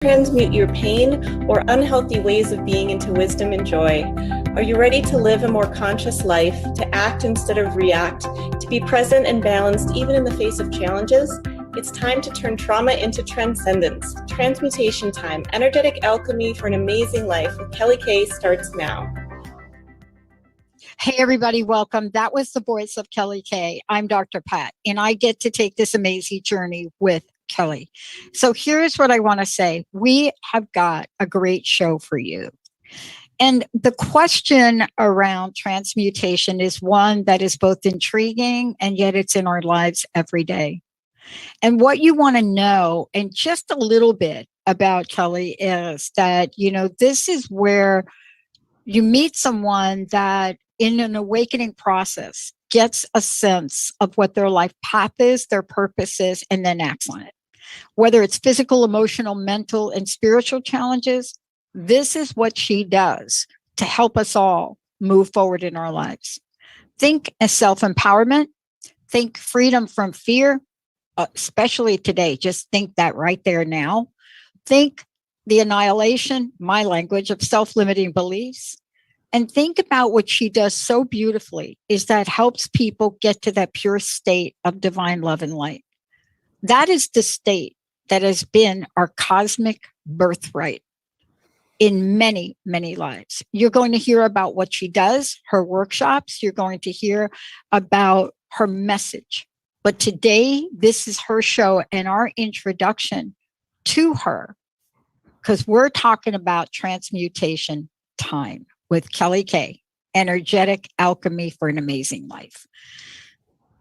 Transmute your pain or unhealthy ways of being into wisdom and joy? Are you ready to live a more conscious life, to act instead of react, to be present and balanced even in the face of challenges? It's time to turn trauma into transcendence. Transmutation time, energetic alchemy for an amazing life with Kelly Kay starts now. Hey, everybody, welcome. That was the voice of Kelly Kay. I'm Dr. Pat, and I get to take this amazing journey with Kelly. So here's what I want to say. We have got a great show for you. And the question around transmutation is one that is both intriguing and yet it's in our lives every day. And what you want to know, and just a little bit about Kelly, is that, this is where you meet someone that in an awakening process gets a sense of what their life path is, their purpose is, and then acts on it. Whether it's physical, emotional, mental, and spiritual challenges, this is what she does to help us all move forward in our lives. Think self-empowerment, think freedom from fear, especially today. Just think that right there now. Think the annihilation, my language, of self-limiting beliefs. And think about what she does so beautifully is that helps people get to that pure state of divine love and light. That is the state that has been our cosmic birthright in many, many lives. You're going to hear about what she does, her workshops. You're going to hear about her message. But today, this is her show and our introduction to her, because we're talking about transmutation time with Kelly Kay, energetic alchemy for an amazing life.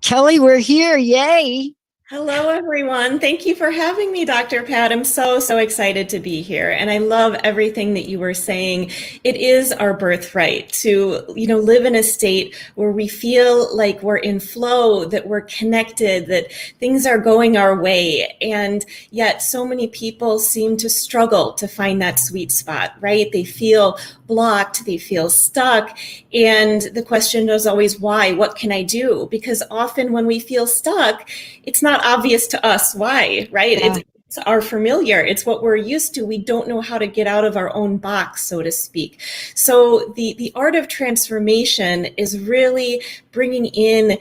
Kelly, we're here. Yay. Hello, everyone. Thank you for having me, Dr. Pat. I'm so excited to be here. And I love everything that you were saying. It is our birthright to, live in a state where we feel like we're in flow, that we're connected, that things are going our way. And yet so many people seem to struggle to find that sweet spot, right? They feel blocked, they feel stuck. And the question is always, why? What can I do? Because often when we feel stuck, it's not obvious to us why, right? Yeah. It's our familiar. It's what we're used to. We don't know how to get out of our own box, so to speak. So the art of transformation is really bringing in,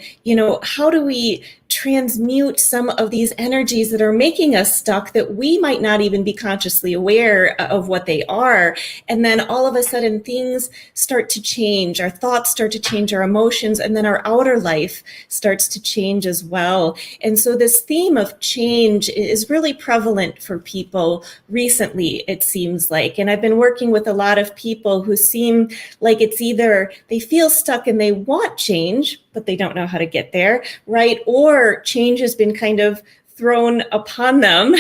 how do we transmute some of these energies that are making us stuck that we might not even be consciously aware of what they are. And then all of a sudden things start to change. Our thoughts start to change, our emotions, and then our outer life starts to change as well. And so this theme of change is really prevalent for people recently, it seems like. And I've been working with a lot of people who seem like it's either they feel stuck and they want change, but they don't know how to get there, right? Or change has been kind of thrown upon them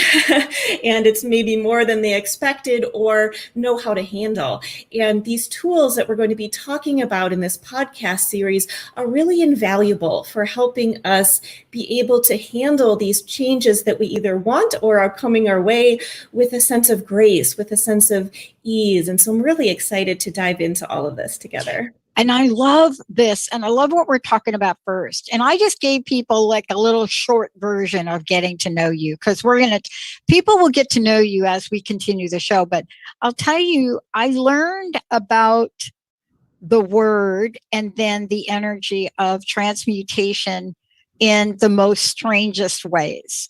and it's maybe more than they expected or know how to handle. And these tools that we're going to be talking about in this podcast series are really invaluable for helping us be able to handle these changes that we either want or are coming our way with a sense of grace, with a sense of ease. And so I'm really excited to dive into all of this together. And I love this, and I love what we're talking about first. And I just gave people like a little short version of getting to know you, because people will get to know you as we continue the show. But I'll tell you, I learned about the word and then the energy of transmutation in the most strangest ways.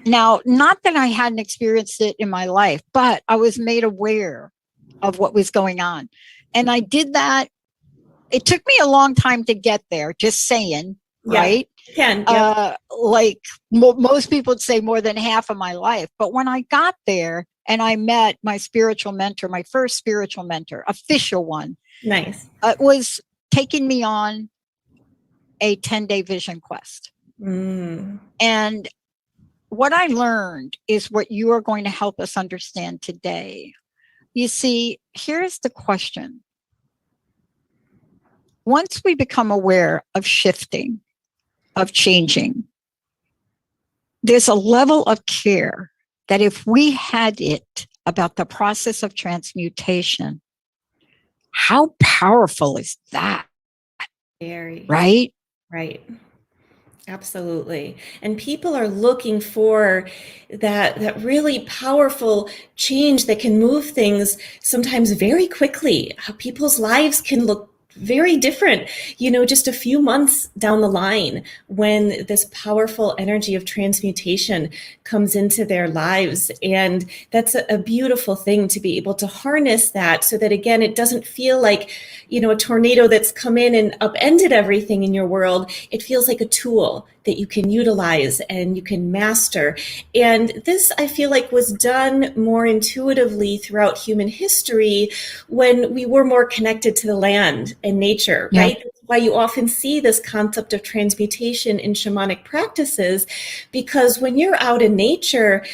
Now, not that I hadn't experienced it in my life, but I was made aware of what was going on. And I did that. It took me a long time to get there, just saying, yeah, right? Like most people would say more than half of my life. But when I got there and I met my spiritual mentor, my first spiritual mentor, official one. Nice. It was taking me on a 10-day vision quest. And what I learned is what you are going to help us understand today. You see, here's the question. Once we become aware of shifting, of changing, there's a level of care that if we had it about the process of transmutation, how powerful is that? Very. Right? Right. Absolutely. And people are looking for that really powerful change that can move things sometimes very quickly. How people's lives can look very different, just a few months down the line when this powerful energy of transmutation comes into their lives. And that's a beautiful thing to be able to harness that so that, again, it doesn't feel like, a tornado that's come in and upended everything in your world. It feels like a tool that you can utilize and you can master. And this, I feel like, was done more intuitively throughout human history when we were more connected to the land and nature, right? That's why you often see this concept of transmutation in shamanic practices, because when you're out in nature,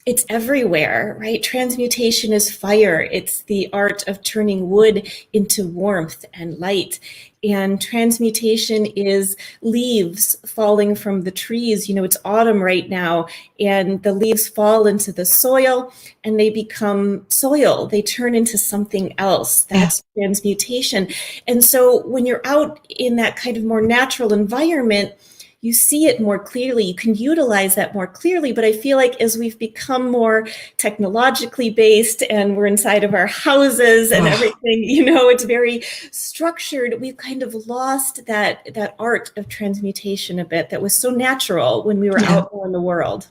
it's everywhere, right? Transmutation is fire. It's the art of turning wood into warmth and light. And transmutation is leaves falling from the trees. It's autumn right now, and the leaves fall into the soil and they become soil. They turn into something else. That's transmutation. And so when you're out in that kind of more natural environment, you see it more clearly. You can utilize that more clearly. But I feel like as we've become more technologically based and we're inside of our houses and everything, it's very structured, we've kind of lost that art of transmutation a bit that was so natural when we were out there in the world.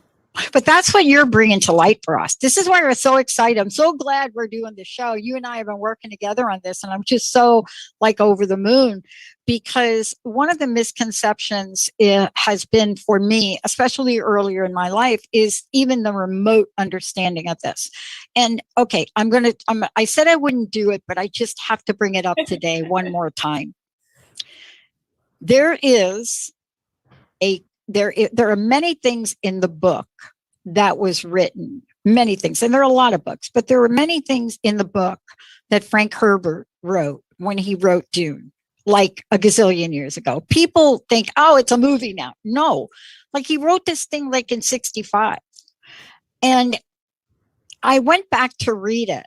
But that's what you're bringing to light for us. This is why we're so excited. I'm so glad we're doing the show. You and I have been working together on this, and I'm just so over the moon, because one of the misconceptions has been for me, especially earlier in my life, is even the remote understanding of this. And okay, I said I wouldn't do it, but I just have to bring it up today one more time. There are many things in the book that was written, many things, and there are a lot of books, but there were many things in the book that Frank Herbert wrote when he wrote Dune, like a gazillion years ago. People think, oh, it's a movie now. No, he wrote this thing in 1965. And I went back to read it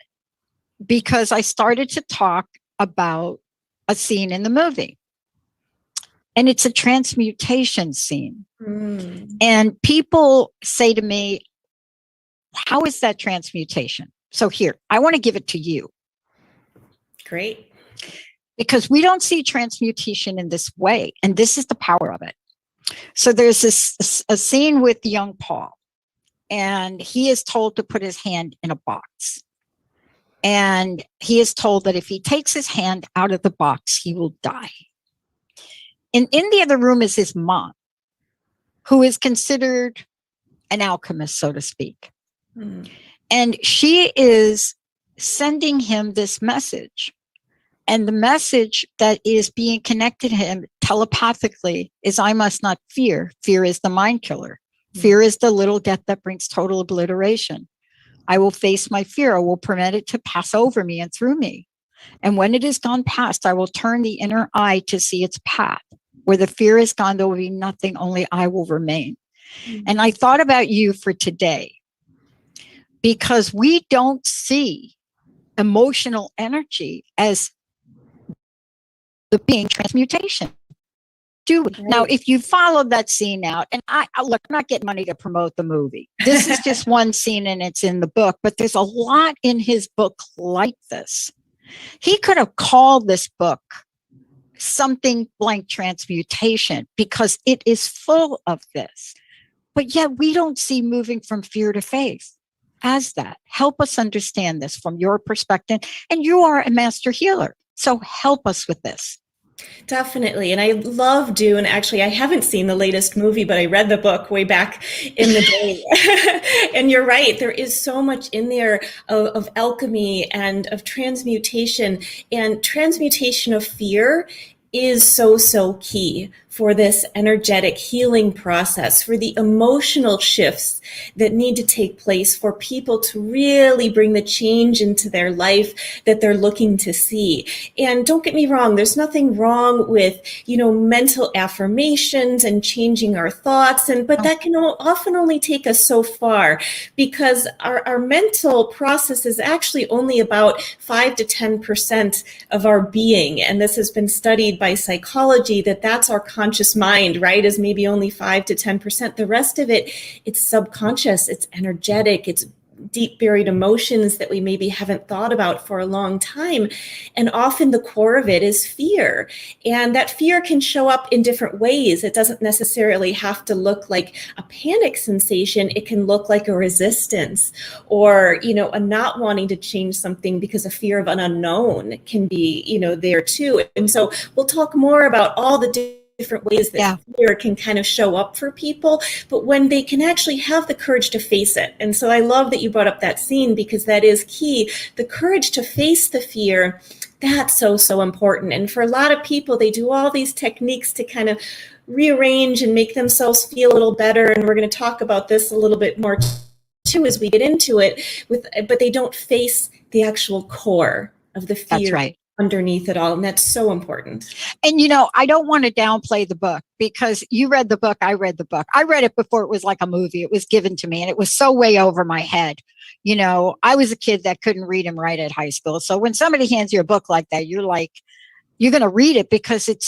because I started to talk about a scene in the movie. And it's a transmutation scene. And people say to me, how is that transmutation? So here, I want to give it to you. Great. Because we don't see transmutation in this way. And this is the power of it. So there's a scene with young Paul. And he is told to put his hand in a box. And he is told that if he takes his hand out of the box, he will die. And in the other room is his mom, who is considered an alchemist, so to speak. And she is sending him this message. And the message that is being connected to him telepathically is, I must not fear. Fear is the mind killer. Fear is the little death that brings total obliteration. I will face my fear. I will permit it to pass over me and through me. And when it is gone past, I will turn the inner eye to see its path. Where the fear is gone, there will be nothing, only I will remain. And I thought about you for today, because we don't see emotional energy as the being transmutation. Do we? Now, if you followed that scene out, and look, I'm not getting money to promote the movie. This is just one scene and it's in the book, but there's a lot in his book like this. He could have called this book something blank transmutation because it is full of this. But yet we don't see moving from fear to faith as that. Help us understand this from your perspective. And you are a master healer. So help us with this. Definitely. And I love Dune. Actually, I haven't seen the latest movie, but I read the book way back in the day. And you're right. There is so much in there of alchemy and of transmutation. And transmutation of fear is so key for this energetic healing process, for the emotional shifts that need to take place for people to really bring the change into their life that they're looking to see. And don't get me wrong, there's nothing wrong with, mental affirmations and changing our thoughts, but that can often only take us so far, because our mental process is actually only about 5 to 10% of our being. And this has been studied by by psychology that that's our conscious mind, right? Is maybe only 5 to 10%. The rest of it, it's subconscious, it's energetic, it's deep buried emotions that we maybe haven't thought about for a long time. And often the core of it is fear. And that fear can show up in different ways. It doesn't necessarily have to look like a panic sensation. It can look like a resistance or, a not wanting to change something because a fear of an unknown can be, there too. And so we'll talk more about all the different ways that fear can kind of show up for people, but when they can actually have the courage to face it. And so I love that you brought up that scene, because that is key. The courage to face the fear, that's so important. And for a lot of people, they do all these techniques to kind of rearrange and make themselves feel a little better. And we're going to talk about this a little bit more too as we get into it, but they don't face the actual core of the fear. That's right. Underneath it all. And that's so important. And, I don't want to downplay the book, because you read the book. I read the book. I read it before it was like a movie. It was given to me and it was so way over my head. I was a kid that couldn't read and write at high school. So when somebody hands you a book like that, you're like, you're going to read it because it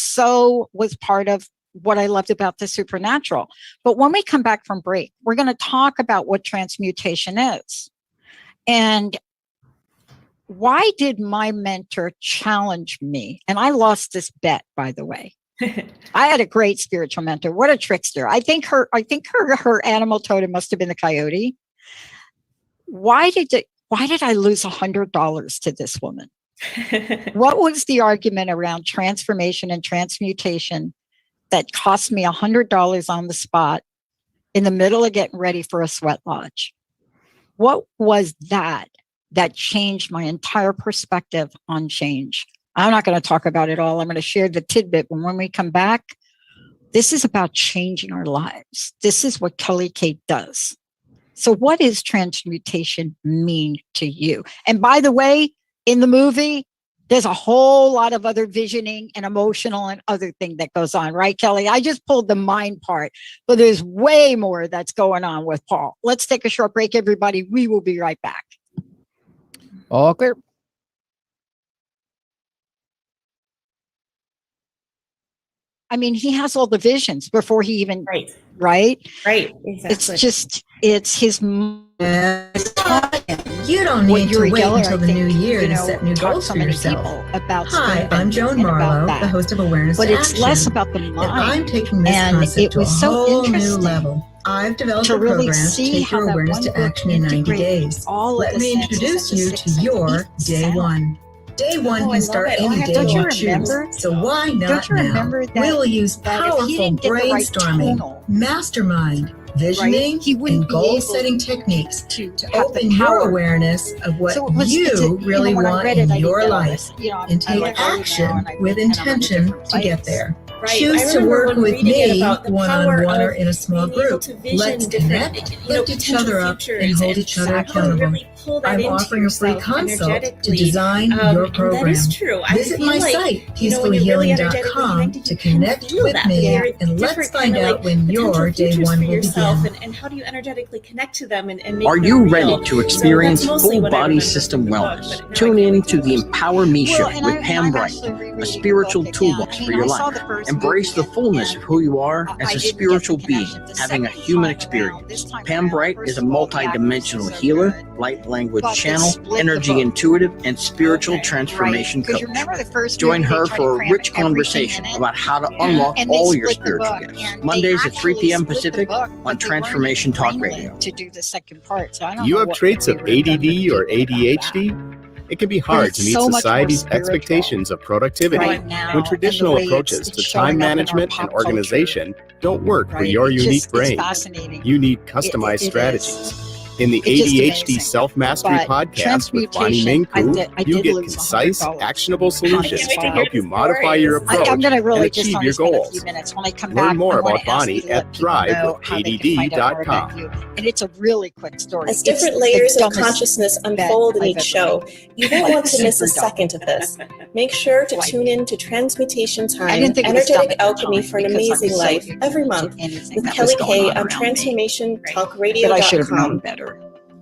was part of what I loved about the supernatural. But when we come back from break, we're going to talk about what transmutation is. And why did my mentor challenge me? And I lost this bet, by the way. I had a great spiritual mentor. What a trickster. I think her animal totem must have been the coyote. Why did I lose $100 to this woman? What was the argument around transformation and transmutation that cost me $100 on the spot in the middle of getting ready for a sweat lodge? What was that changed my entire perspective on change? I'm not going to talk about it all. I'm going to share the tidbit. When we come back, this is about changing our lives. This is what Kelly K does. So what does transmutation mean to you? And by the way, in the movie, there's a whole lot of other visioning and emotional and other thing that goes on, right, Kelly? I just pulled the mind part, but there's way more that's going on with Paul. Let's take a short break, everybody. We will be right back. All clear. I mean, he has all the visions before he even, right? Right, exactly. It's his. You don't need to wait until the new year to set new goals for yourself. Hi, I'm Joan Marlowe, the host of Awareness to Action. But it's less about the mind. And I'm taking this concept to a whole new level. I've developed a program to take your awareness to action in 90 days. Let me introduce you to your Day 1. Day 1 can start any day you choose, so why not now? We'll use powerful brainstorming, mastermind, visioning, and goal-setting techniques to open your awareness of what you really want in your life and take action with intention to get there. Right. Choose to work with me one-on-one or in a small group. Let's connect, lift each other up, and hold each other accountable. I'm offering a free consult to design your program. That is true. Visit my site, peacefulhealing.com, to connect with me, and let's find out when your Day 1 will begin. And how do you energetically connect to them and make Are you them real? ready to experience So that's mostly full what I body remember system from the book, wellness? but now Tune I in can to the Empower Me Show with Pam Bright, a spiritual toolbox for your life. Embrace the fullness of who you are as a spiritual being, having a human experience. Pam Bright is a multi-dimensional healer, light language channel, energy intuitive, and spiritual transformation coach. Join her for a rich conversation about how to unlock all your spiritual gifts. Mondays at 3 p.m. Pacific on Transformation Talk Radio. To do the second part, so I don't You know have what traits of we were gonna ADD do or about ADHD? that. It can be hard to meet so much more society's spiritual expectations of productivity right now, when traditional and the way approaches it's to showing time up in our management pop and organization don't work for right? your It's unique just- brain. It's fascinating. You need customized It is. strategies. In the It's just ADHD amazing. Self-Mastery But podcast with Bonnie transmutation, I Minku, you did get lose concise, $100 actionable solutions Honestly. to help you modify your I- approach I'm going to and really just achieve only your spend a goals. few minutes. When I come Learn back, more I want about to ask Bonnie you to at let people know how they can find out more about you. And it's a really quick story. As It's different the layers of dumbest consciousness bet unfold in I've each ever show, made. you won't want to miss a Super dumb. second of this. Make sure to Like- tune in to Transmutation I Time, didn't think it was dumb Energetic at the Alchemy time for an because I was Amazing so Life ignorant every to month anything with that was Kelly going K on on around me. Transformation But I should have known TalkRadio.com. better.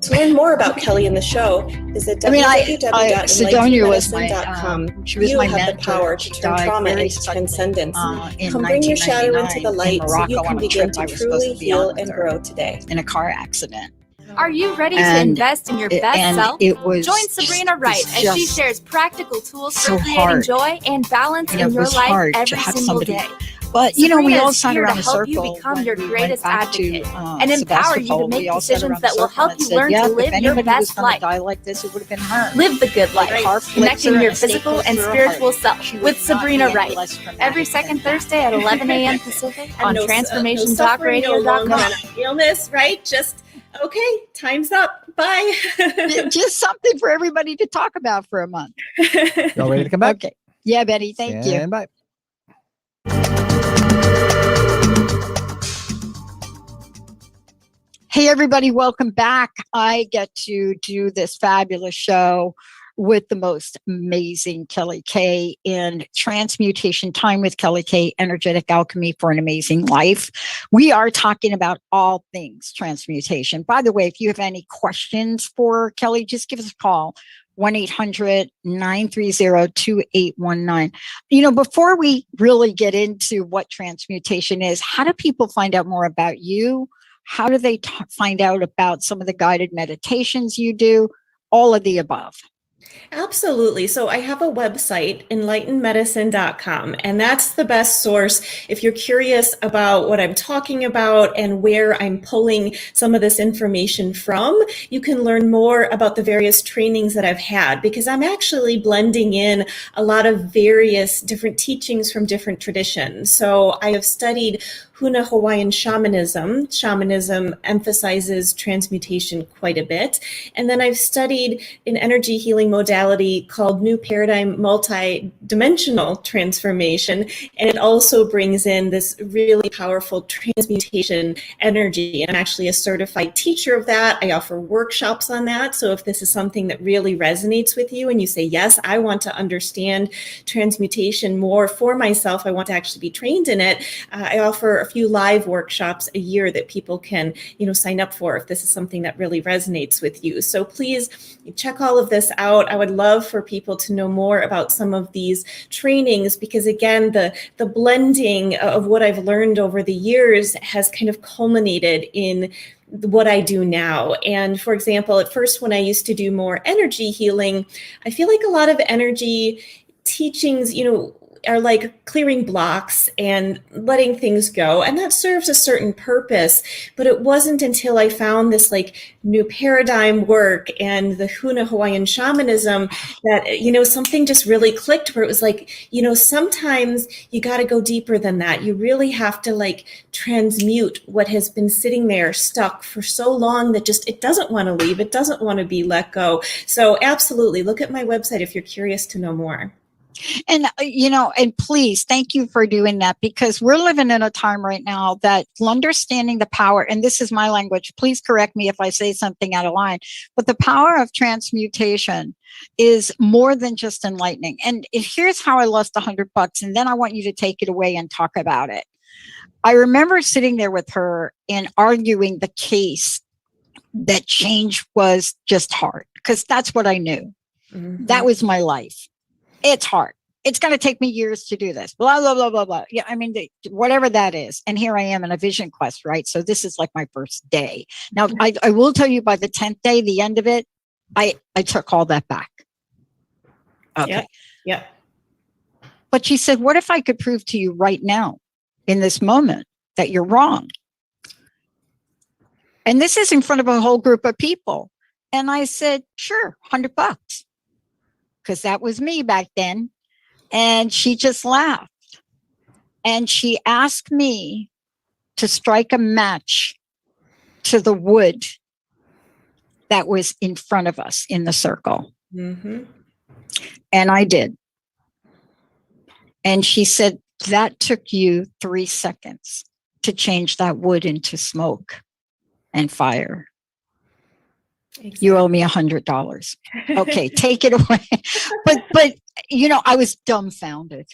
To learn more about Kelly and the show, visit www.enlightenedmedicine.com. She was my mentor. The power to turn trauma into transcendence. Come bring your shadow into the light so you can begin to truly heal and grow today. In a car accident. Are you ready to invest in your best self? Join Sabrina Wright as she shares practical tools for creating joy and balance in your life every single day. But, we all sat around to a help circle. you become your greatest advocate and empower you to make decisions that will help you learn to live your best life. Die like this, it would have been her. Live the good life, connecting your physical and spiritual self with Sabrina Wright. Every second Thursday at 11 a.m. Pacific on TransformationTalkRadio.com. Illness, right? Just, okay, time's up. Bye. Just something for everybody to talk about for a month. Y'all ready to come back? Okay. Yeah, Betty, thank you. And bye. Hey, everybody, welcome back. I get to do this fabulous show with the most amazing Kelly Kay in Transmutation Time with Kelly Kay, Energetic Alchemy for an Amazing Life. We are talking about all things transmutation. By the way, if you have any questions for Kelly, just give us a call. 1-800-930-2819. Before we really get into what transmutation is, how do people find out more about you? How do they find out about some of the guided meditations you do? All of the above. Absolutely. So I have a website, enlightenedmedicine.com, and that's the best source if you're curious about what I'm talking about and where I'm pulling some of this information from. You can learn more about the various trainings that I've had, because I'm actually blending in a lot of various different teachings from different traditions. So I have studied Huna Hawaiian shamanism. Shamanism emphasizes transmutation quite a bit. And then I've studied an energy healing modality called New Paradigm Multi-Dimensional Transformation. And it also brings in this really powerful transmutation energy. And I'm actually a certified teacher of that. I offer workshops on that. So if this is something that really resonates with you and you say, yes, I want to understand transmutation more for myself, I want to actually be trained in it, I offer a few live workshops a year that people can, sign up for if this is something that really resonates with you. So please check all of this out. I would love for people to know more about some of these trainings, because again, the blending of what I've learned over the years has kind of culminated in what I do now. And for example, at first, when I used to do more energy healing, I feel like a lot of energy teachings, are like clearing blocks and letting things go. And that serves a certain purpose. But it wasn't until I found this new paradigm work and the Huna Hawaiian shamanism that, something just really clicked, where it was sometimes you got to go deeper than that. You really have to transmute what has been sitting there stuck for so long that it doesn't want to leave. It doesn't want to be let go. So absolutely look at my website if you're curious to know more. And, and please, thank you for doing that, because we're living in a time right now that understanding the power, and this is my language, please correct me if I say something out of line, but the power of transmutation is more than just enlightening. And here's how I lost $100, and then I want you to take it away and talk about it. I remember sitting there with her and arguing the case that change was just hard, because that's what I knew. Mm-hmm. That was my life. It's hard. It's going to take me years to do this. Blah, blah, blah, blah, blah. Yeah, whatever that is. And here I am in a vision quest, right? So this is like my first day. Now, I will tell you, by the 10th day, the end of it, I took all that back. Okay. Yeah. But she said, what if I could prove to you right now, in this moment, that you're wrong? And this is in front of a whole group of people. And I said, sure, $100. Because that was me back then. And she just laughed. And she asked me to strike a match to the wood that was in front of us in the circle. Mm-hmm. And I did. And she said, that took you 3 seconds to change that wood into smoke and fire. Exactly. You owe me $100. Okay, take it away. But I was dumbfounded.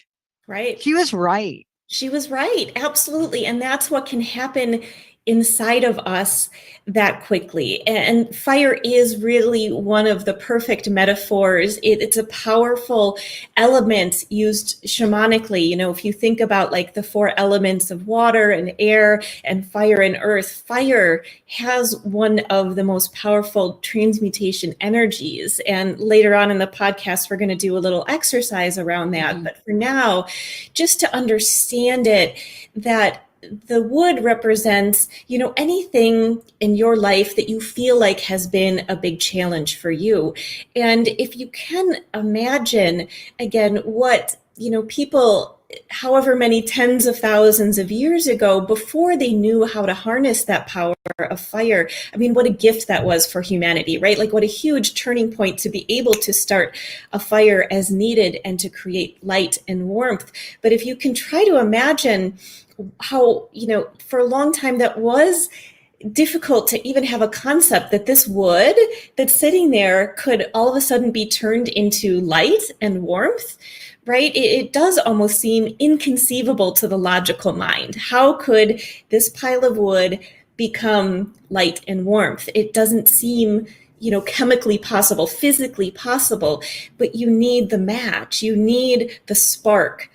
Right. She was right. She was right. Absolutely. And that's what can happen inside of us that quickly. And fire is really one of the perfect metaphors. It's a powerful element used shamanically. You know, if you think about like the four elements of water and air and fire and earth, fire has one of the most powerful transmutation energies. And later on in the podcast, we're going to do a little exercise around that. But for now, just to understand it, that the wood represents, you know, anything in your life that you feel like has been a big challenge for you. And if you can imagine, again, what, you know, people, however many tens of thousands of years ago, before they knew how to harness that power of fire, I mean, what a gift that was for humanity, right? Like what a huge turning point to be able to start a fire as needed and to create light and warmth. But if you can try to imagine how, you know, for a long time that was difficult to even have a concept that this wood that's sitting there could all of a sudden be turned into light and warmth, right? It does almost seem inconceivable to the logical mind. How could this pile of wood become light and warmth? It doesn't seem, you know, chemically possible, physically possible, but you need the match, you need the spark.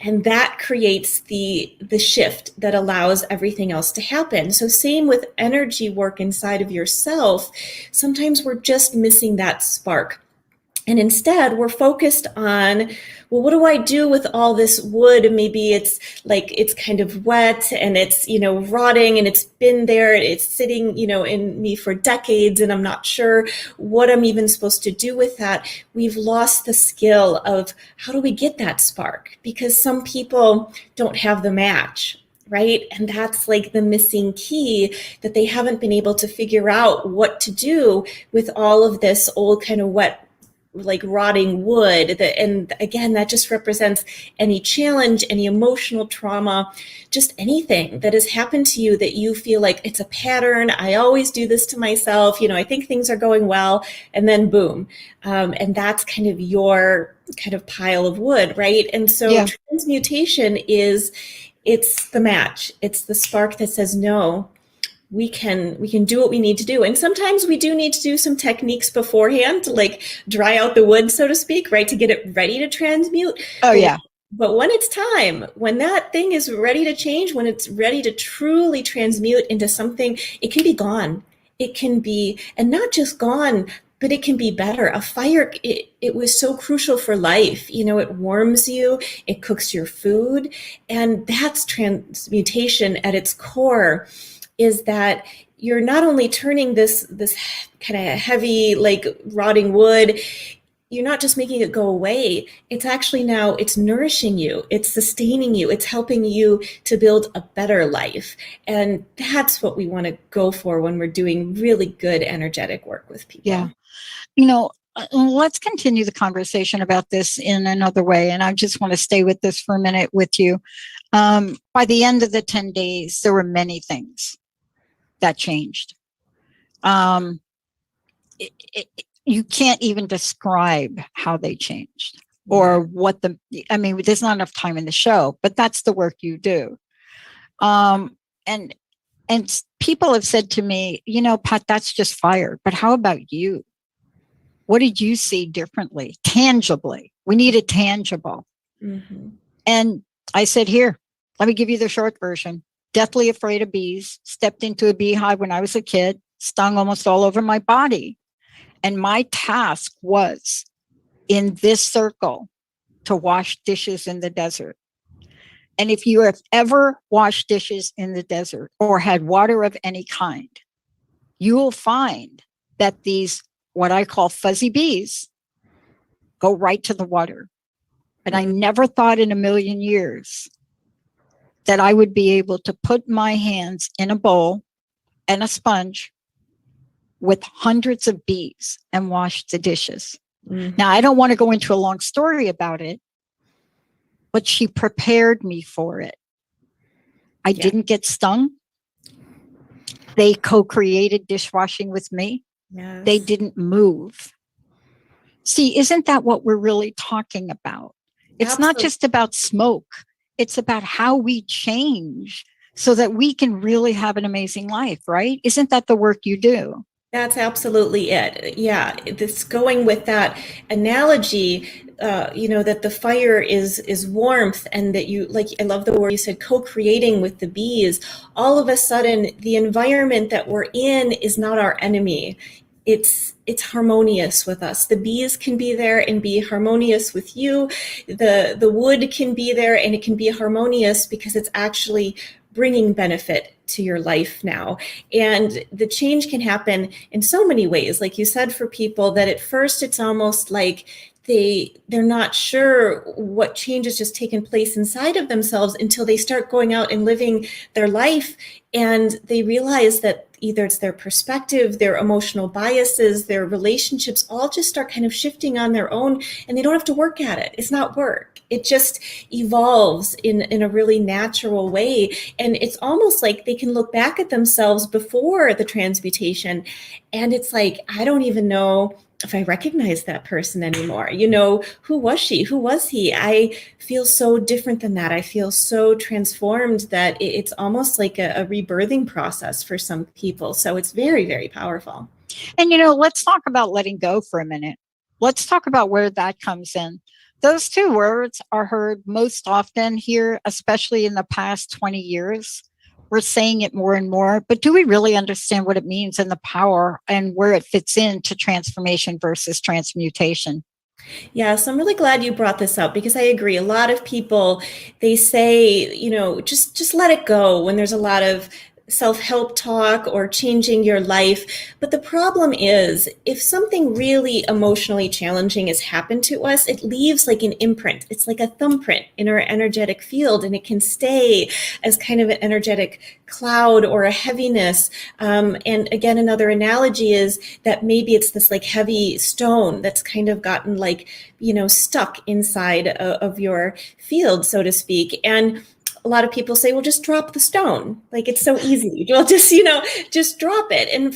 And that creates the shift that allows everything else to happen. So same with energy work inside of yourself. Sometimes we're just missing that spark. And instead, we're focused on, well, what do I do with all this wood? Maybe it's like it's kind of wet and it's, you know, rotting and it's been there. It's sitting, you know, in me for decades and I'm not sure what I'm even supposed to do with that. We've lost the skill of how do we get that spark? Because some people don't have the match. Right? And that's like the missing key, that they haven't been able to figure out what to do with all of this old kind of wet, like rotting wood. And again, that just represents any challenge, any emotional trauma, just anything that has happened to you that you feel like it's a pattern. I always do this to myself. You know, I think things are going well and then boom. And that's kind of your kind of pile of wood, right? And so transmutation it's the match. It's the spark that says, no, we can do what we need to do. And sometimes we do need to do some techniques beforehand to like dry out the wood, so to speak, right? To get it ready to transmute. Oh, yeah. But when it's time, when that thing is ready to change, when it's ready to truly transmute into something, it can be gone. It can be, and not just gone, but it can be better. A fire, it was so crucial for life. You know, it warms you, it cooks your food, and that's transmutation at its core. Is that you're not only turning this kind of heavy, like rotting wood, you're not just making it go away. It's actually now, it's nourishing you, it's sustaining you, it's helping you to build a better life. And that's what we want to go for when we're doing really good energetic work with people. Yeah. You know, let's continue the conversation about this in another way. And I just want to stay with this for a minute with you. By the end of the 10 days, there were many things that changed. You can't even describe how they changed or what I mean, there's not enough time in the show, but that's the work you do. And people have said to me, you know, Pat, that's just fire. But how about you? What did you see differently, tangibly? We need it tangible. Mm-hmm. And I said, here, let me give you the short version. Deathly afraid of bees, stepped into a beehive when I was a kid, stung almost all over my body. And my task was in this circle to wash dishes in the desert. And if you have ever washed dishes in the desert or had water of any kind, you will find that these, what I call fuzzy bees, go right to the water. And I never thought in a million years that I would be able to put my hands in a bowl and a sponge with hundreds of bees and wash the dishes. Mm-hmm. Now, I don't want to go into a long story about it, but she prepared me for it. I didn't get stung. They co-created dishwashing with me. Yes. They didn't move. See, isn't that what we're really talking about? It's not just about smoke. It's about how we change so that we can really have an amazing life, right? Isn't that the work you do? That's absolutely it. Yeah, this going with that analogy, that the fire is warmth, and that you, like, I love the word you said, co-creating with the bees. All of a sudden, the environment that we're in is not our enemy. It's harmonious with us. The bees can be there and be harmonious with you. The wood can be there and it can be harmonious because it's actually bringing benefit to your life now. And the change can happen in so many ways. Like you said, for people that at first it's almost like they're not sure what change has just taken place inside of themselves until they start going out and living their life, and they realize that either it's their perspective, their emotional biases, their relationships all just start kind of shifting on their own, and they don't have to work at it. It's not work. It just evolves in a really natural way. And it's almost like they can look back at themselves before the transmutation, and it's like, I don't even know if I recognize that person anymore. Who was she? Who was he? I feel so different than that. I feel so transformed that it's almost like a rebirthing process for some people. So it's very, very powerful. And, let's talk about letting go for a minute. Let's talk about where that comes in. Those two words are heard most often here, especially in the past 20 years. We're saying it more and more, but do we really understand what it means and the power and where it fits into transformation versus transmutation? Yeah, so I'm really glad you brought this up, because I agree. A lot of people, they say, just let it go when there's a lot of self-help talk or changing your life. But the problem is, if something really emotionally challenging has happened to us, it leaves like an imprint. It's like a thumbprint in our energetic field, and it can stay as kind of an energetic cloud or a heaviness. And again, another analogy is that maybe it's this like heavy stone that's kind of gotten like, stuck inside of your field, so to speak. And a lot of people say, well, just drop the stone. Like, it's so easy. Well, just drop it. And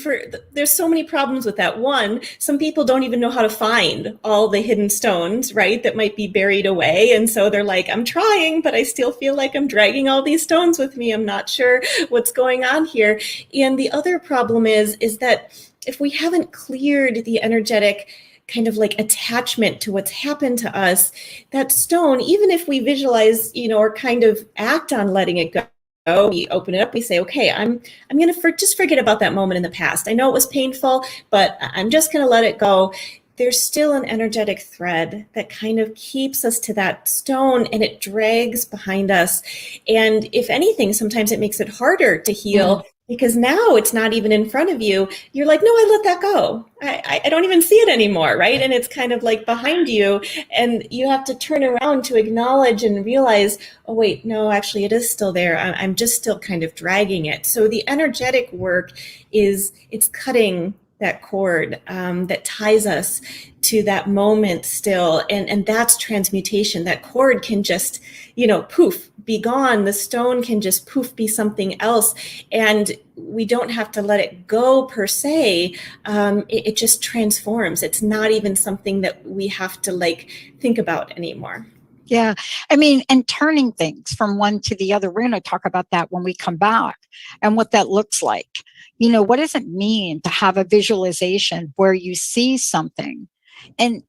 there's so many problems with that. One, some people don't even know how to find all the hidden stones, right, that might be buried away. And so they're like, I'm trying, but I still feel like I'm dragging all these stones with me. I'm not sure what's going on here. And the other problem is that if we haven't cleared the energetic kind of like attachment to what's happened to us, that stone, even if we visualize, or kind of act on letting it go, we open it up, we say, okay, I'm going to just forget about that moment in the past. I know it was painful, but I'm just going to let it go. There's still an energetic thread that kind of keeps us to that stone, and it drags behind us. And if anything, sometimes it makes it harder to heal. Because now it's not even in front of you. You're like, no, I let that go. I don't even see it anymore, right? And it's kind of like behind you, and you have to turn around to acknowledge and realize, oh, wait, no, actually it is still there. I'm just still kind of dragging it. So the energetic work it's cutting that cord that ties us to that moment still. And that's transmutation. That cord can just, poof, be gone. The stone can just poof, be something else. And we don't have to let it go per se. It just transforms. It's not even something that we have to like think about anymore. Yeah. I mean, and turning things from one to the other. We're going to talk about that when we come back and what that looks like. What does it mean to have a visualization where you see something and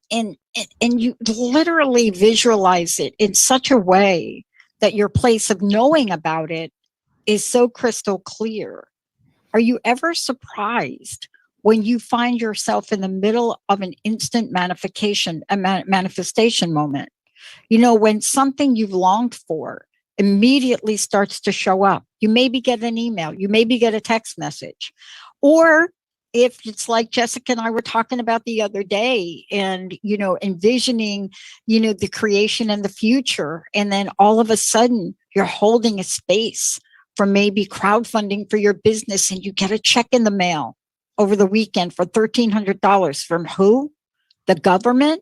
you literally visualize it in such a way that your place of knowing about it is so crystal clear? Are you ever surprised when you find yourself in the middle of an instant manifestation moment? When something you've longed for immediately starts to show up. You maybe get an email, you maybe get a text message, or if it's like Jessica and I were talking about the other day, and, envisioning, the creation and the future. And then all of a sudden you're holding a space for maybe crowdfunding for your business, and you get a check in the mail over the weekend for $1,300 from who? The government?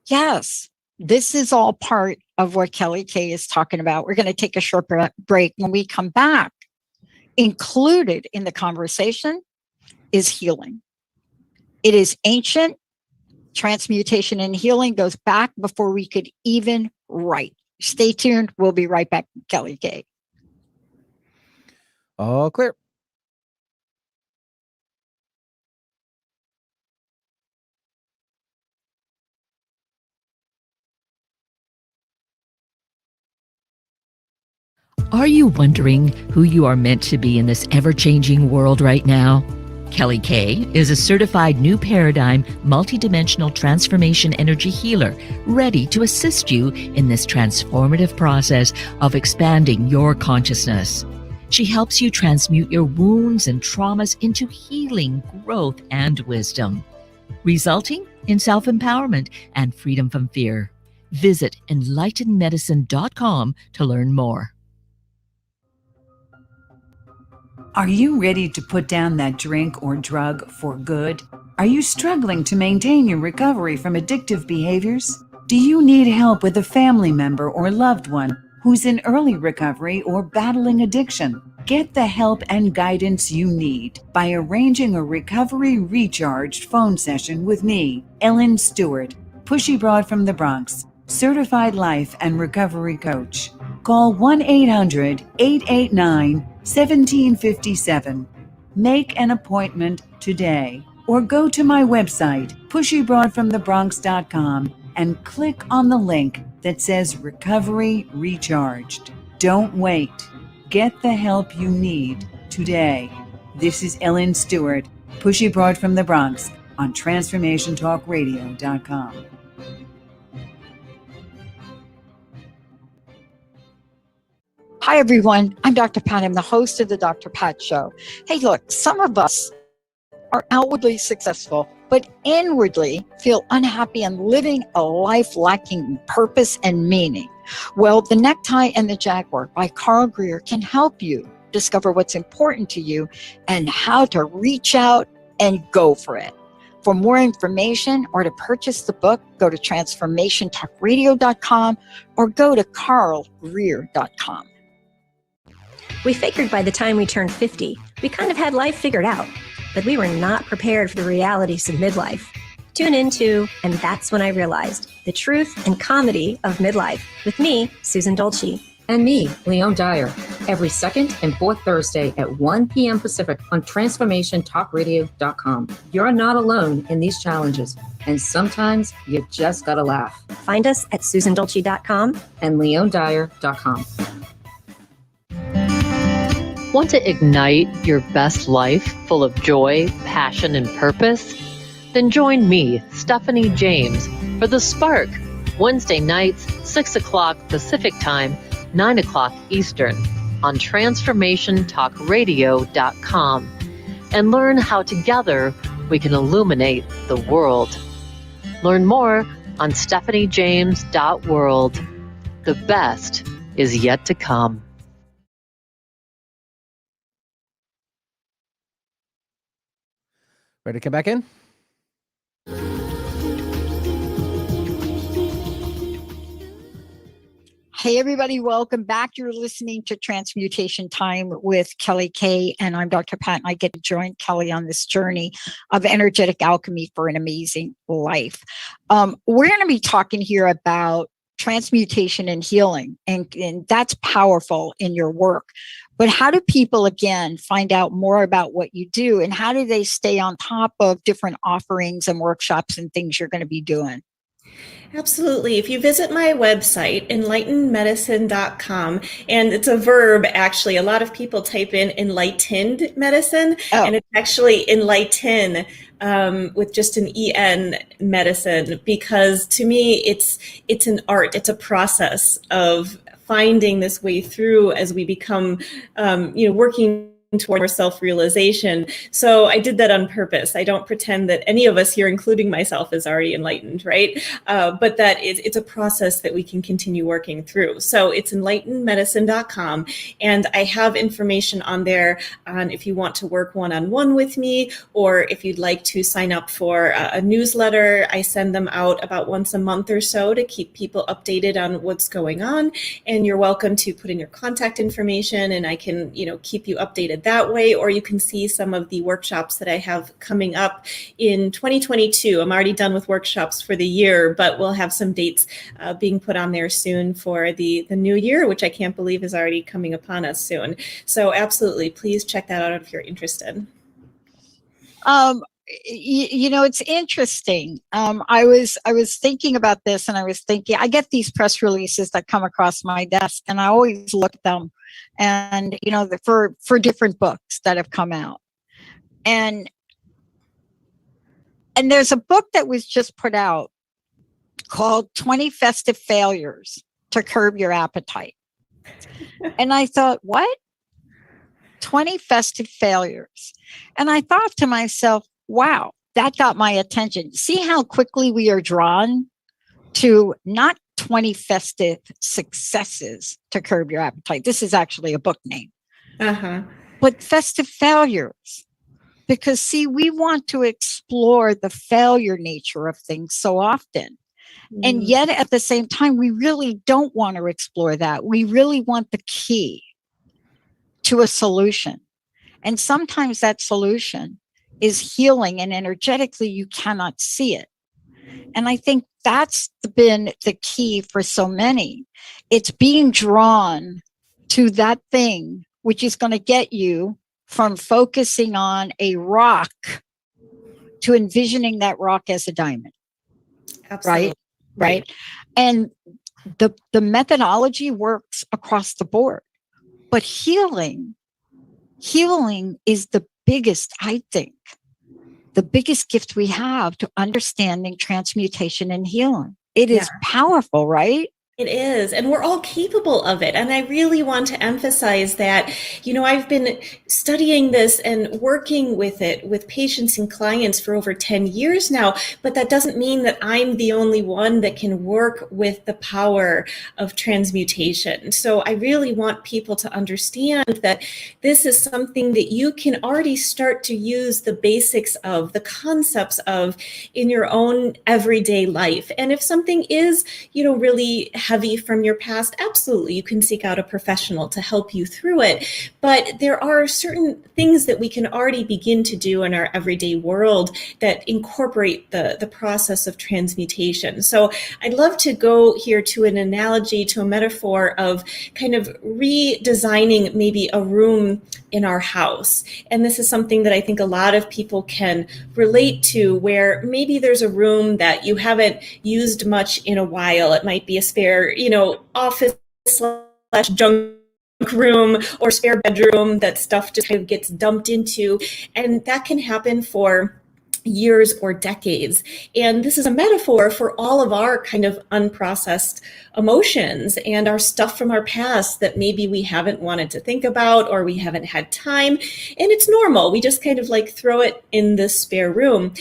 Yes. This is all part of what Kelly Kay is talking about. We're going to take a short break. When we come back, included in the conversation is healing. It is ancient. Transmutation and healing goes back before we could even write. Stay tuned. We'll be right back. Kelly Kay. All clear. Are you wondering who you are meant to be in this ever-changing world right now? Kelly Kay is a certified new paradigm multidimensional transformation energy healer, ready to assist you in this transformative process of expanding your consciousness. She helps you transmute your wounds and traumas into healing, growth, and wisdom, resulting in self-empowerment and freedom from fear. Visit enlightenedmedicine.com to learn more. Are you ready to put down that drink or drug for good? Are you struggling to maintain your recovery from addictive behaviors? Do you need help with a family member or loved one who's in early recovery or battling addiction? Get the help and guidance you need by arranging a recovery recharged phone session with me, Ellen Stewart, Pushy Broad from the Bronx, certified life and recovery coach. Call 1-800-889-1757. Make an appointment today or go to my website, pushybroadfromthebronx.com, and click on the link that says Recovery Recharged. Don't wait. Get the help you need today. This is Ellen Stewart, Pushy Broad from the Bronx, on TransformationTalkRadio.com. Hi, everyone. I'm Dr. Pat. I'm the host of the Dr. Pat Show. Hey, look, some of us are outwardly successful, but inwardly feel unhappy and living a life lacking purpose and meaning. Well, The Necktie and the Jaguar by Carl Greer can help you discover what's important to you and how to reach out and go for it. For more information or to purchase the book, go to TransformationTalkRadio.com or go to carlgreer.com. We figured by the time we turned 50, we kind of had life figured out, but we were not prepared for the realities of midlife. Tune into And That's When I Realized, the truth and comedy of midlife, with me, Susan Dolce. And me, Leon Dyer, every second and fourth Thursday at 1 p.m. Pacific on TransformationTalkRadio.com. You're not alone in these challenges, and sometimes you just gotta laugh. Find us at SusanDolce.com and LeonDyer.com. Want to ignite your best life full of joy, passion, and purpose? Then join me, Stephanie James, for The Spark, Wednesday nights, 6 o'clock Pacific Time, 9 o'clock Eastern, on TransformationTalkRadio.com, and learn how together we can illuminate the world. Learn more on stephaniejames.world. The best is yet to come. Ready to come back in? Hey, everybody, welcome back. You're listening to Transmutation Time with Kelly Kay, and I'm Dr. Pat, and I get to join Kelly on this journey of energetic alchemy for an amazing life. We're going to be talking here about transmutation and healing, and that's powerful in your work. But how do people, again, find out more about what you do, and how do they stay on top of different offerings and workshops and things you're going to be doing? Absolutely. If you visit my website, enlightenedmedicine.com, and it's a verb, actually, a lot of people type in enlightened medicine, and it's actually enlighten with just an EN medicine, because to me, it's an art, it's a process of finding this way through as we become, working toward more self-realization. So I did that on purpose. I don't pretend that any of us here, including myself, is already enlightened, right? But that it's a process that we can continue working through. So it's enlightenedmedicine.com, and I have information on there on if you want to work one-on-one with me, or if you'd like to sign up for a newsletter. I send them out about once a month or so to keep people updated on what's going on. And you're welcome to put in your contact information, and I can, keep you updated connected that way, or you can see some of the workshops that I have coming up in 2022. I'm already done with workshops for the year, but we'll have some dates being put on there soon for the new year, which I can't believe is already coming upon us soon. So absolutely, please check that out if you're interested. It's interesting. I was thinking about this, and I was thinking, I get these press releases that come across my desk, and I always look at them, and for different books that have come out, and there's a book that was just put out called 20 Festive Failures to Curb Your Appetite. And I thought, what? 20 festive failures. And I thought to myself, wow, that got my attention. See how quickly we are drawn to not 20 festive successes to curb your appetite. This is actually a book name. But festive failures. Because, see, we want to explore the failure nature of things so often. And yet at the same time, we really don't want to explore that. We really want the key to a solution. And sometimes that solution is healing, and energetically you cannot see it. And I think that's been the key for so many. It's being drawn to that thing which is going to get you from focusing on a rock to envisioning that rock as a diamond. Absolutely. Right. And the methodology works across the board. But healing is the biggest, I think, the biggest gift we have to understanding transmutation and healing. It is powerful, right? It is, and we're all capable of it. And I really want to emphasize that, I've been studying this and working with it with patients and clients for over 10 years now, but that doesn't mean that I'm the only one that can work with the power of transmutation. So I really want people to understand that this is something that you can already start to use the basics of, the concepts of in your own everyday life. And if something is, really heavy from your past, absolutely, you can seek out a professional to help you through it. But there are certain things that we can already begin to do in our everyday world that incorporate the process of transmutation. So I'd love to go here to an analogy, to a metaphor of kind of redesigning maybe a room in our house. And this is something that I think a lot of people can relate to, where maybe there's a room that you haven't used much in a while. It might be a spare, office / junk room or spare bedroom that stuff just kind of gets dumped into. And that can happen for years or decades. And this is a metaphor for all of our kind of unprocessed emotions and our stuff from our past that maybe we haven't wanted to think about or we haven't had time. And it's normal. We just kind of like throw it in this spare room.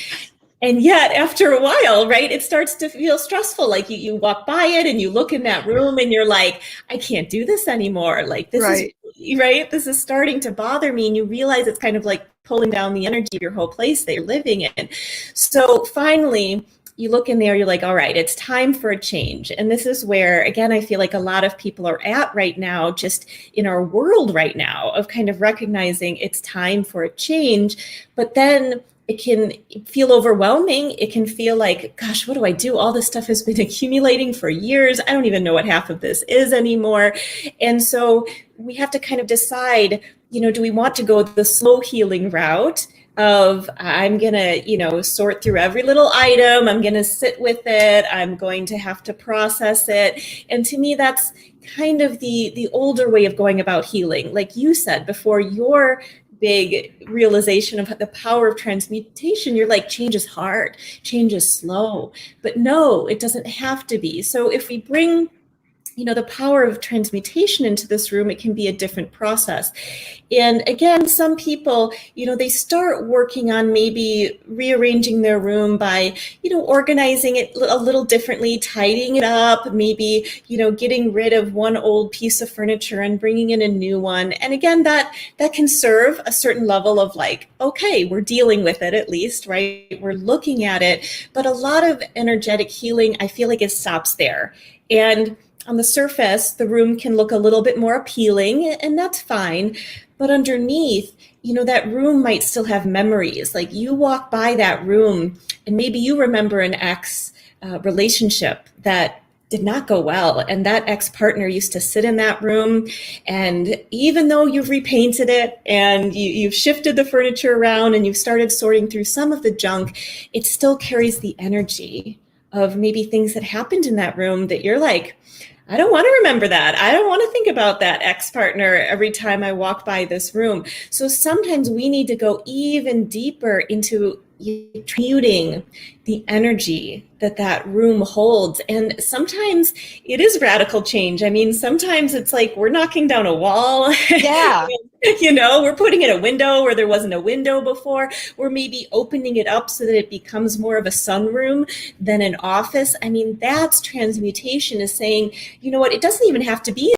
And yet after a while, right, it starts to feel stressful. Like you walk by it and you look in that room and you're like, I can't do this anymore. Like this is right. This is starting to bother me. And you realize it's kind of like pulling down the energy of your whole place that you're living in. So finally, you look in there, you're like, all right, it's time for a change. And this is where, again, I feel like a lot of people are at right now, just in our world right now, of kind of recognizing it's time for a change. But then it can feel overwhelming. It can feel like, gosh, what do I do? All this stuff has been accumulating for years. I don't even know what half of this is anymore. And so we have to kind of decide, do we want to go the slow healing route of I'm going to, sort through every little item. I'm going to sit with it. I'm going to have to process it. And to me, that's kind of the older way of going about healing. Like you said before, your big realization of the power of transmutation, you're like, change is hard, change is slow. But no, it doesn't have to be. So if we bring the power of transmutation into this room, it can be a different process. And again, some people, they start working on maybe rearranging their room by, organizing it a little differently, tidying it up, maybe, getting rid of one old piece of furniture and bringing in a new one. And again, that can serve a certain level of like, okay, we're dealing with it at least, right? We're looking at it. But a lot of energetic healing, I feel like it stops there. And on the surface, the room can look a little bit more appealing, and that's fine. but underneath, that room might still have memories. Like you walk by that room and maybe you remember an ex relationship that did not go well. And that ex-partner used to sit in that room. And even though you've repainted it and you've shifted the furniture around and you've started sorting through some of the junk, it still carries the energy of maybe things that happened in that room that you're like, I don't want to remember that. I don't want to think about that ex-partner every time I walk by this room. So sometimes we need to go even deeper into transmuting the energy that room holds. And sometimes it is radical change. I mean, sometimes it's like we're knocking down a wall. Yeah. We're putting in a window where there wasn't a window before. We're maybe opening it up so that it becomes more of a sunroom than an office. I mean, that's transmutation, is saying, you know what, it doesn't even have to be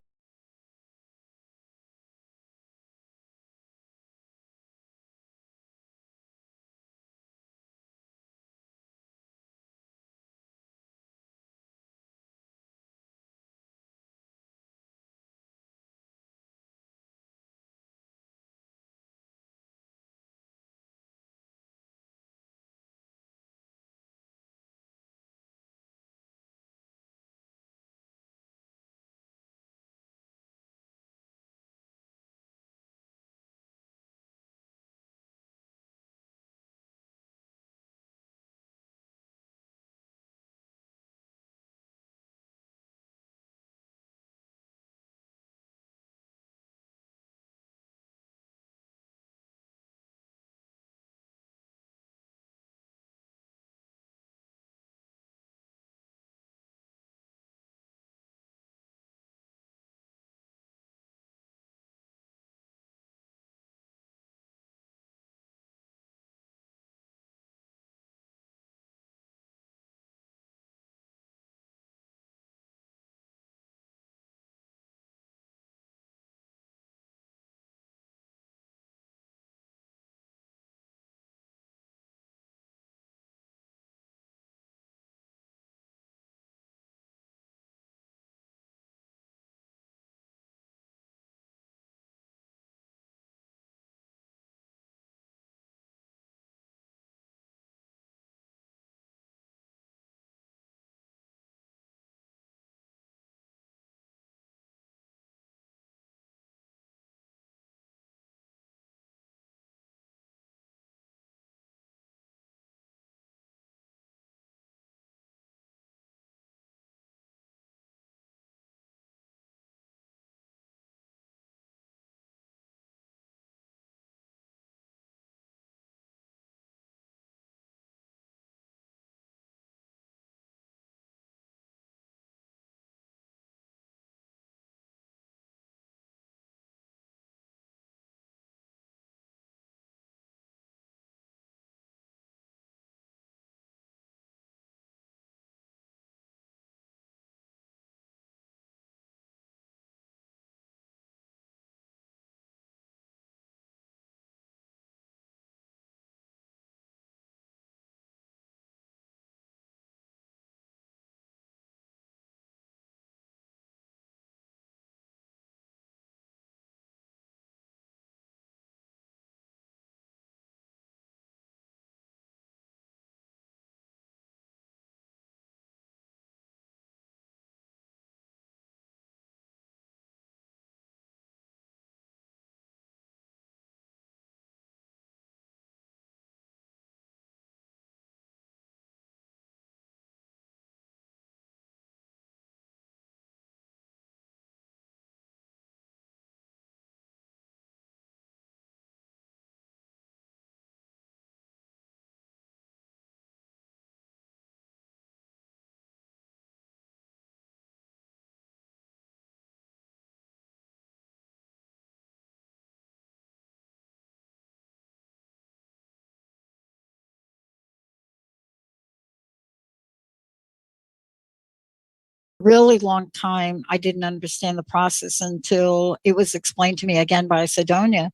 really long time. I didn't understand the process until it was explained to me again by Sidonia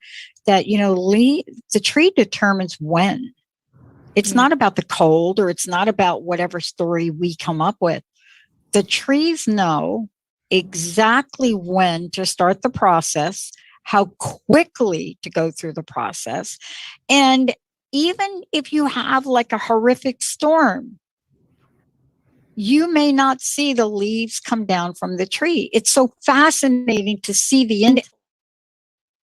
that, the tree determines when. It's not about the cold, or it's not about whatever story we come up with. The trees know exactly when to start the process, how quickly to go through the process. And even if you have like a horrific storm, you may not see the leaves come down from the tree. It's so fascinating to see the end of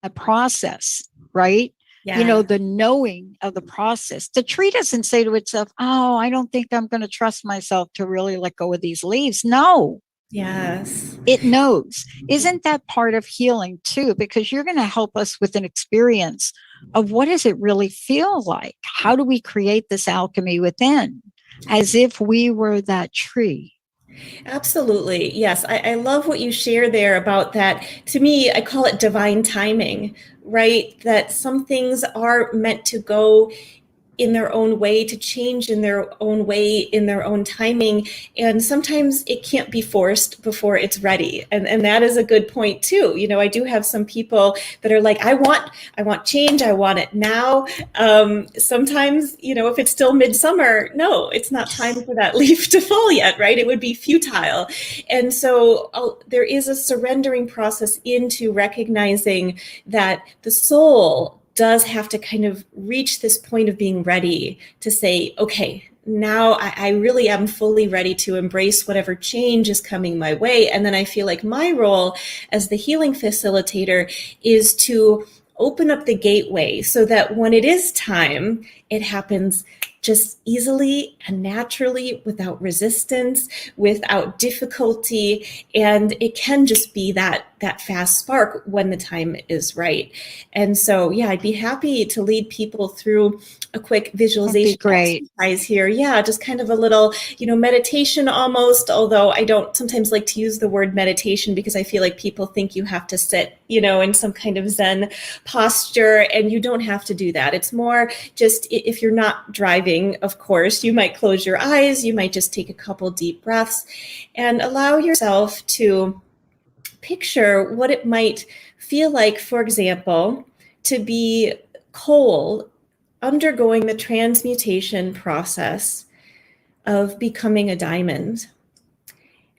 the process, right? Yeah. You know, the knowing of the process. The tree doesn't say to itself, oh, I don't think I'm going to trust myself to really let go of these leaves. No. Yes. It knows. Isn't that part of healing too? Because you're going to help us with an experience of what does it really feel like? How do we create this alchemy within as if we were that tree? Absolutely. Yes. I love what you share there about that. To me, I call it divine timing, right? That some things are meant to go in their own way, to change in their own way, in their own timing. And sometimes it can't be forced before it's ready. And that is a good point too. You know, I do have some people that are like, I want change. I want it now. Sometimes, you know, if it's still midsummer, no, it's not time for that leaf to fall yet, right? It would be futile. And so there is a surrendering process into recognizing that the soul does have to kind of reach this point of being ready to say, okay, now I really am fully ready to embrace whatever change is coming my way. And then I feel like my role as the healing facilitator is to open up the gateway so that when it is time, it happens just easily and naturally, without resistance, without difficulty. And it can just be that fast spark when the time is right. And so, yeah, I'd be happy to lead people through a quick visualization exercise here. Yeah, just kind of a little, you know, meditation almost, although I don't sometimes like to use the word meditation because I feel like people think you have to sit, you know, in some kind of Zen posture, and you don't have to do that. It's more just if you're not driving, of course, you might close your eyes, you might just take a couple deep breaths and allow yourself to picture what it might feel like, for example, to be coal undergoing the transmutation process of becoming a diamond.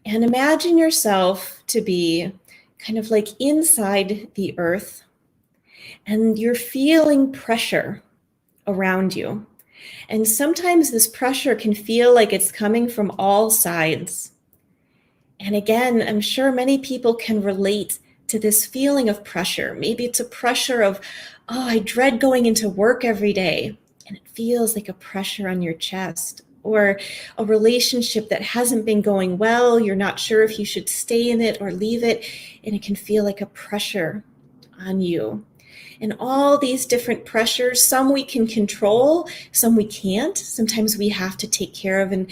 And imagine yourself to be kind of like inside the earth, and you're feeling pressure around you. And sometimes this pressure can feel like it's coming from all sides. And again, I'm sure many people can relate to this feeling of pressure. Maybe it's a pressure of, oh, I dread going into work every day, and it feels like a pressure on your chest. Or a relationship that hasn't been going well, you're not sure if you should stay in it or leave it, and it can feel like a pressure on you. And all these different pressures, some we can control, some we can't. Sometimes we have to take care of an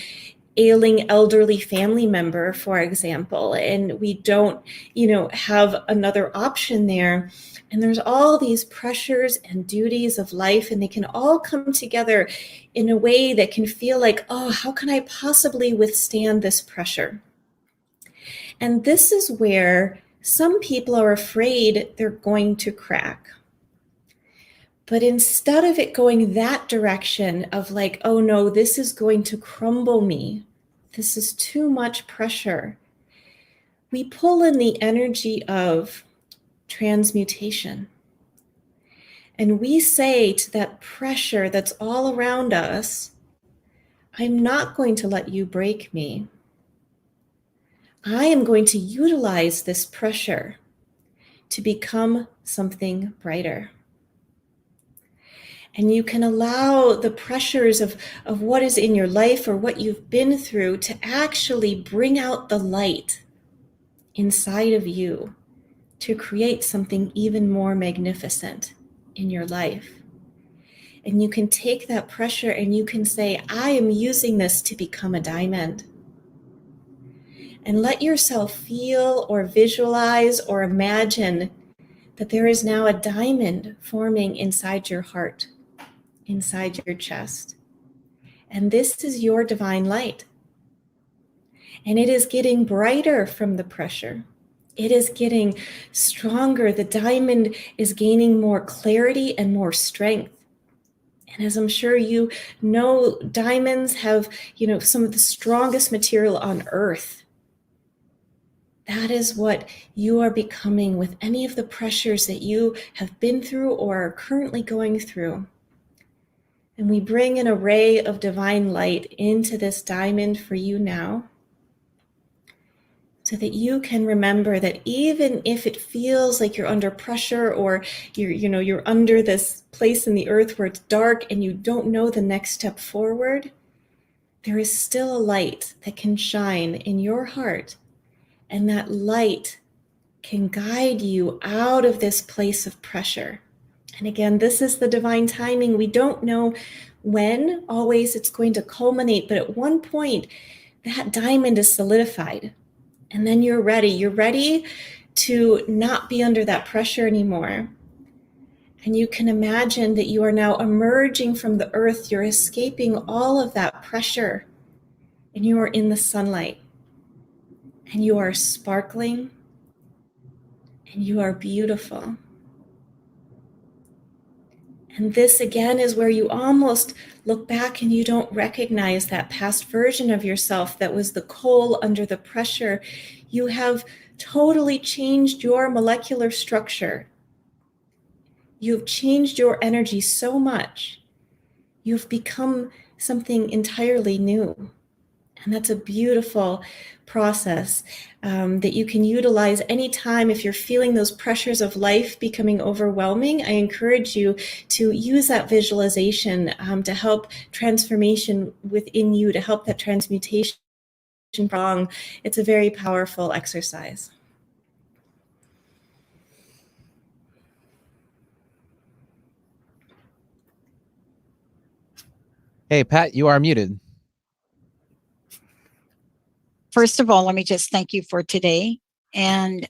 ailing elderly family member, for example, and we don't, you know, have another option there. And there's all these pressures and duties of life, and they can all come together in a way that can feel like, oh, how can I possibly withstand this pressure? And this is where some people are afraid they're going to crack. But instead of it going that direction of like, oh no, this is going to crumble me, this is too much pressure, we pull in the energy of transmutation. And we say to that pressure that's all around us, I'm not going to let you break me. I am going to utilize this pressure to become something brighter. And you can allow the pressures of what is in your life or what you've been through to actually bring out the light inside of you to create something even more magnificent in your life. And you can take that pressure and you can say, I am using this to become a diamond. And let yourself feel or visualize or imagine that there is now a diamond forming inside your heart, inside your chest. And this is your divine light. And it is getting brighter from the pressure. It is getting stronger. The diamond is gaining more clarity and more strength. And as I'm sure you know, diamonds have, you know, some of the strongest material on earth. that is what you are becoming with any of the pressures that you have been through or are currently going through. And we bring an array of divine light into this diamond for you now, so that you can remember that even if it feels like you're under pressure, or you're under this place in the earth where it's dark and you don't know the next step forward, there is still a light that can shine in your heart, and that light can guide you out of this place of pressure. And again, this is the divine timing. We don't know when always it's going to culminate, but at one point that diamond is solidified. And then you're ready. You're ready to not be under that pressure anymore. And you can imagine that you are now emerging from the earth. You're escaping all of that pressure. And you are in the sunlight. And you are sparkling. And you are beautiful. And this again is where you almost look back and you don't recognize that past version of yourself that was the coal under the pressure. You have totally changed your molecular structure. You've changed your energy so much. You've become something entirely new. And that's a beautiful process that you can utilize anytime. If you're feeling those pressures of life becoming overwhelming, I encourage you to use that visualization to help transformation within you, to help that transmutation along. It's a very powerful exercise. Hey, Pat, you are muted. First of all, let me just thank you for today and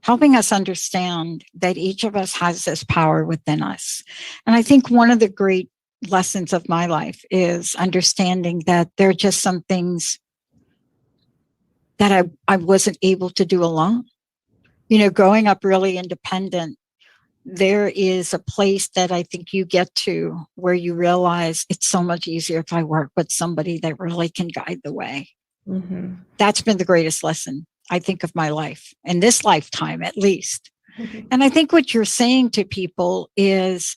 helping us understand that each of us has this power within us. And I think one of the great lessons of my life is understanding that there are just some things that I wasn't able to do alone. Growing up really independent, there is a place that I think you get to where you realize it's so much easier if I work with somebody that really can guide the way. Mm-hmm. That's been the greatest lesson, I think, of my life, in this lifetime at least. Mm-hmm. And I think what you're saying to people is,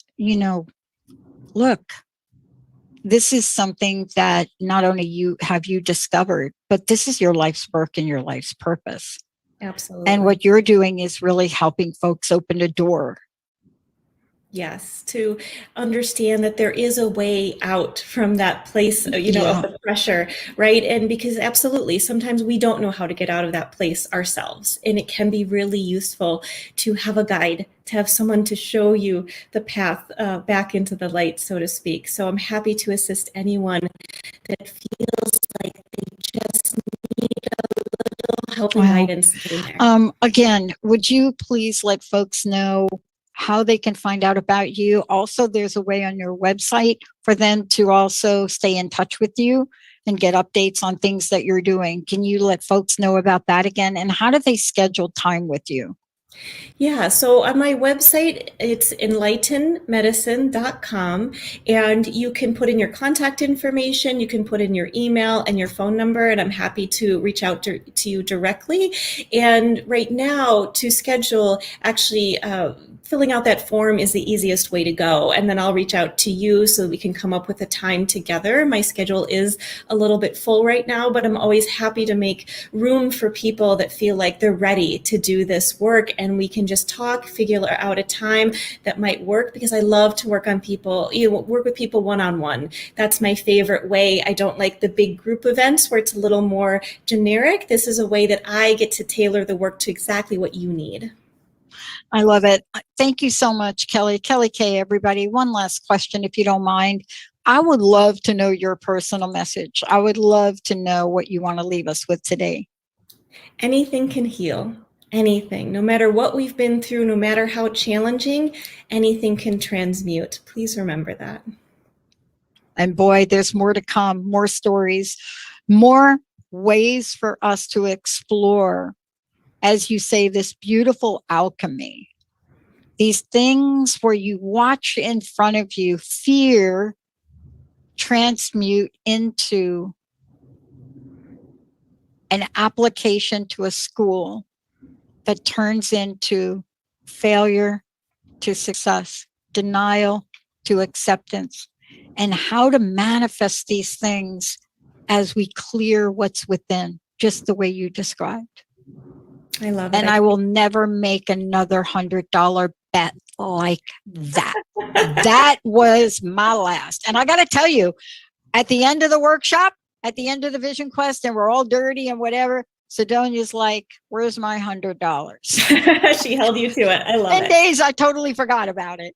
look, this is something that not only you discovered, but this is your life's work and your life's purpose. Absolutely. And what you're doing is really helping folks open a door. Yes, to understand that there is a way out from that place, of the pressure, right? And because absolutely, sometimes we don't know how to get out of that place ourselves. And it can be really useful to have a guide, to have someone to show you the path back into the light, so to speak. So I'm happy to assist anyone that feels like they just need a little help and guidance in there. Again, would you please let folks know how they can find out about you? Also, there's a way on your website for them to also stay in touch with you and get updates on things that you're doing. Can you let folks know about that again? And how do they schedule time with you? Yeah, so on my website, it's enlightenmedicine.com, and you can put in your contact information, you can put in your email and your phone number, and I'm happy to reach out to you directly. And right now, to schedule, actually, filling out that form is the easiest way to go. And then I'll reach out to you so we can come up with a time together. My schedule is a little bit full right now, but I'm always happy to make room for people that feel like they're ready to do this work. And we can just talk, figure out a time that might work, because I love to work on people, work with people one-on-one. That's my favorite way. I don't like the big group events where it's a little more generic. This is a way that I get to tailor the work to exactly what you need. I love it. Thank you so much, Kelly. Kelly K, everybody. One last question, if you don't mind. I would love to know your personal message. I would love to know what you want to leave us with today. Anything can heal. Anything. No matter what we've been through, no matter how challenging, anything can transmute. Please remember that. And boy, there's more to come, more stories, more ways for us to explore, as you say, this beautiful alchemy. These things where you watch in front of you fear transmute into an application to a school that turns into failure to success, denial to acceptance, and how to manifest these things as we clear what's within, just the way you described. I love it. And I will never make another $100 bet like that. That was my last. And I got to tell you, at the end of the workshop, at the end of the Vision Quest, and we're all dirty and whatever, Sidonia's like, where's my $100? She held you to it. I love it. 10 days, I totally forgot about it.